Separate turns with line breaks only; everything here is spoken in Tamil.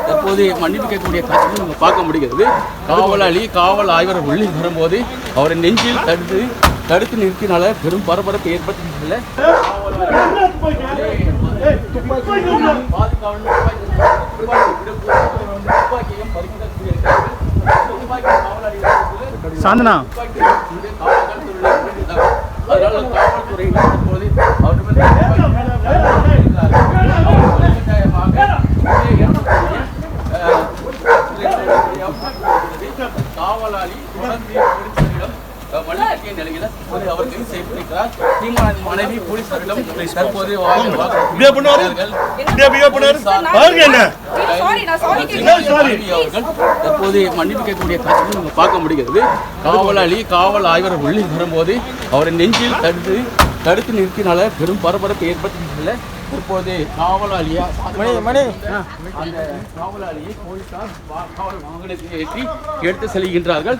தற்போது மன்னிப்பு கேட்கக்கூடிய காட்சியை நம்ம பார்க்க முடிகிறது. காவலாளி காவல் ஆய்வர் உள்ளே வரும்போது அவரை நெஞ்சில் தடுத்து நிறுத்தினால பெரும் பரபரப்பு ஏற்பட்டுள்ள
சாந்தனா
காவலாளி மல்லிகட்டிய நிலையில அவர் கைது செய்யப்பட்டிருக்கிறார். மனைவி போலீசாரிடம் தற்போது தற்போது மன்னிப்பு கேட்கக்கூடிய காட்சியை நம்ம பார்க்க முடிகிறது. காவலாளி காவல் ஆய்வர் உள்ளே வரும்போது அவரை நெஞ்சில் தடுத்து நிறுத்தினால பெரும் பரபரப்பு ஏற்பட்டுள்ள தற்போது காவலாளியை போலீசார் காவல் வாகனத்தில் ஏற்றி எடுத்து செல்கின்றார்கள்.